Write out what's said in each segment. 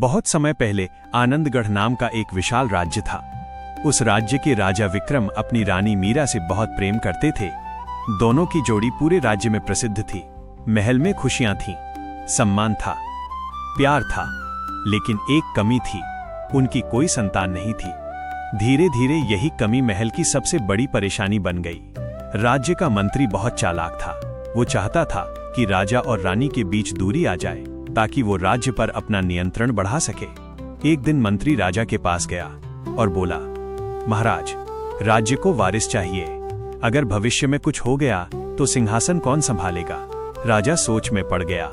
बहुत समय पहले आनंदगढ़ नाम का एक विशाल राज्य था। उस राज्य के राजा विक्रम अपनी रानी मीरा से बहुत प्रेम करते थे। दोनों की जोड़ी पूरे राज्य में प्रसिद्ध थी। महल में खुशियां थीं, सम्मान था, प्यार था, लेकिन एक कमी थी, उनकी कोई संतान नहीं थी। धीरे धीरे यही कमी महल की सबसे बड़ी परेशानी बन गई। राज्य का मंत्री बहुत चालाक था। वो चाहता था कि राजा और रानी के बीच दूरी आ जाए ताकि वो राज्य पर अपना नियंत्रण बढ़ा सके। एक दिन मंत्री राजा के पास गया और बोला, महाराज, राज्य को वारिस चाहिए। अगर भविष्य में कुछ हो गया तो सिंहासन कौन संभालेगा? राजा सोच में पड़ गया।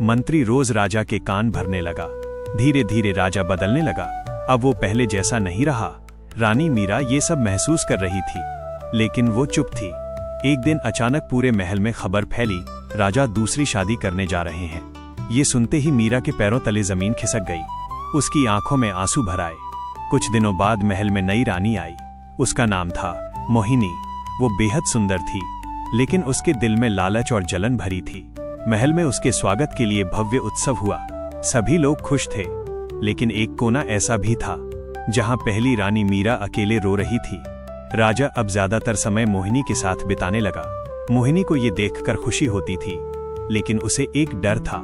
मंत्री रोज राजा के कान भरने लगा। धीरे धीरे राजा बदलने लगा। अब वो पहले जैसा नहीं रहा। रानी मीरा ये सब महसूस कर रही थी, लेकिन वो चुप थी। एक दिन अचानक पूरे महल में खबर फैली, राजा दूसरी शादी करने जा रहे हैं। ये सुनते ही मीरा के पैरों तले जमीन खिसक गई। उसकी आंखों में आंसू भर आए। कुछ दिनों बाद महल में नई रानी आई। उसका नाम था मोहिनी। वो बेहद सुंदर थी, लेकिन उसके दिल में लालच और जलन भरी थी। महल में उसके स्वागत के लिए भव्य उत्सव हुआ। सभी लोग खुश थे, लेकिन एक कोना ऐसा भी था जहां पहली रानी मीरा अकेले रो रही थी। राजा अब ज्यादातर समय मोहिनी के साथ बिताने लगा। मोहिनी को ये देखकर खुशी होती थी, लेकिन उसे एक डर था।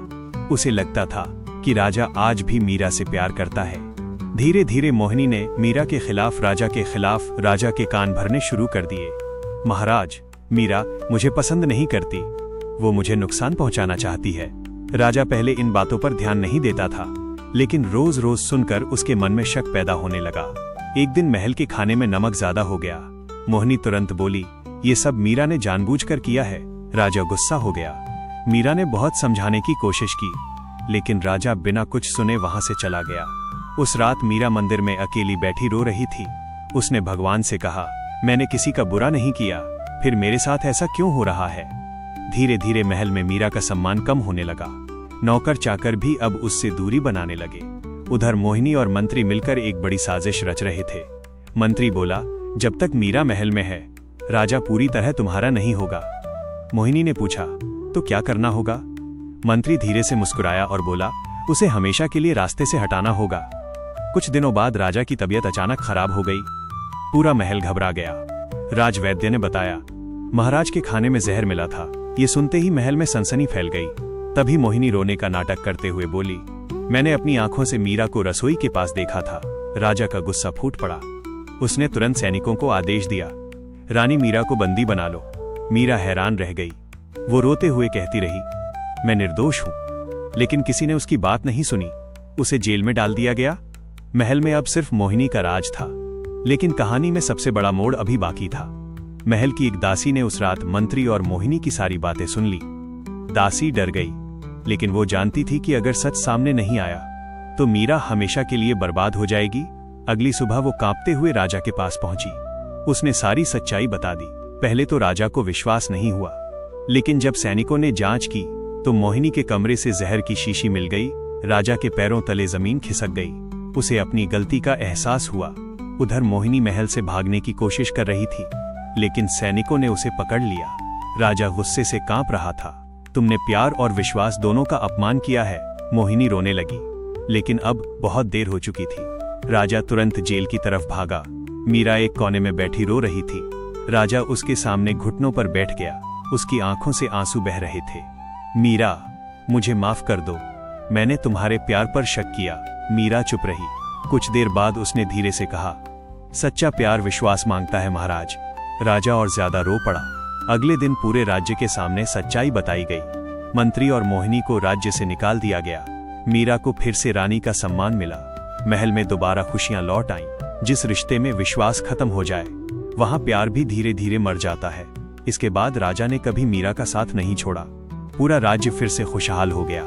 उसे लगता था कि राजा आज भी मीरा से प्यार करता है। धीरे धीरे मोहिनी ने मीरा के खिलाफ राजा के कान भरने शुरू कर दिए। महाराज, मीरा मुझे पसंद नहीं करती, वो मुझे नुकसान पहुंचाना चाहती है। राजा पहले इन बातों पर ध्यान नहीं देता था, लेकिन रोज रोज सुनकर उसके मन में शक पैदा होने लगा। एक दिन महल के खाने में नमक ज्यादा हो गया। मोहिनी तुरंत बोली, ये सब मीरा ने जानबूझकर किया है। राजा गुस्सा हो गया। मीरा ने बहुत समझाने की कोशिश की, लेकिन राजा बिना कुछ सुने वहां से चला गया। उस रात मीरा मंदिर में अकेली बैठी रो रही थी। उसने भगवान से कहा, मैंने किसी का बुरा नहीं किया, फिर मेरे साथ ऐसा क्यों हो रहा है? धीरे धीरे महल में मीरा का सम्मान कम होने लगा। नौकर चाकर भी अब उससे दूरी बनाने लगे। उधर मोहिनी और मंत्री मिलकर एक बड़ी साजिश रच रहे थे। मंत्री बोला, जब तक मीरा महल में है, राजा पूरी तरह तुम्हारा नहीं होगा। मोहिनी ने पूछा, तो क्या करना होगा? मंत्री धीरे से मुस्कुराया और बोला, उसे हमेशा के लिए रास्ते से हटाना होगा। कुछ दिनों बाद राजा की तबीयत अचानक खराब हो गई। पूरा महल घबरा गया। राजवैद्य ने बताया, महाराज के खाने में जहर मिला था। ये सुनते ही महल में सनसनी फैल गई। तभी मोहिनी रोने का नाटक करते हुए बोली, मैंने अपनी आंखों से मीरा को रसोई के पास देखा था। राजा का गुस्सा फूट पड़ा। उसने तुरंत सैनिकों को आदेश दिया, रानी मीरा को बंदी बना लो। मीरा हैरान रह गई। वो रोते हुए कहती रही, मैं निर्दोष हूं, लेकिन किसी ने उसकी बात नहीं सुनी। उसे जेल में डाल दिया गया। महल में अब सिर्फ मोहिनी का राज था, लेकिन कहानी में सबसे बड़ा मोड़ अभी बाकी था। महल की एक दासी ने उस रात मंत्री और मोहिनी की सारी बातें सुन ली। दासी डर गई, लेकिन वो जानती थी कि अगर सच सामने नहीं आया तो मीरा हमेशा के लिए बर्बाद हो जाएगी। अगली सुबह वो कांपते हुए राजा के पास पहुंची। उसने सारी सच्चाई बता दी। पहले तो राजा को विश्वास नहीं हुआ, लेकिन जब सैनिकों ने जांच की तो मोहिनी के कमरे से जहर की शीशी मिल गई। राजा के पैरों तले जमीन खिसक गई। उसे अपनी गलती का एहसास हुआ। उधर मोहिनी महल से भागने की कोशिश कर रही थी, लेकिन सैनिकों ने उसे पकड़ लिया। राजा गुस्से से कांप रहा था। तुमने प्यार और विश्वास दोनों का अपमान किया है। मोहिनी रोने लगी, लेकिन अब बहुत देर हो चुकी थी। राजा तुरंत जेल की तरफ भागा। मीरा एक कोने में बैठी रो रही थी। राजा उसके सामने घुटनों पर बैठ गया। उसकी आंखों से आंसू बह रहे थे। मीरा, मुझे माफ कर दो, मैंने तुम्हारे प्यार पर शक किया। मीरा चुप रही। कुछ देर बाद उसने धीरे से कहा, सच्चा प्यार विश्वास मांगता है महाराज। राजा और ज्यादा रो पड़ा। अगले दिन पूरे राज्य के सामने सच्चाई बताई गई। मंत्री और मोहिनी को राज्य से निकाल दिया गया। मीरा को फिर से रानी का सम्मान मिला। महल में दोबारा खुशियां लौट आईं। जिस रिश्ते में विश्वास खत्म हो जाए, वहां प्यार भी धीरे धीरे मर जाता है। इसके बाद राजा ने कभी मीरा का साथ नहीं छोड़ा। पूरा राज्य फिर से खुशहाल हो गया।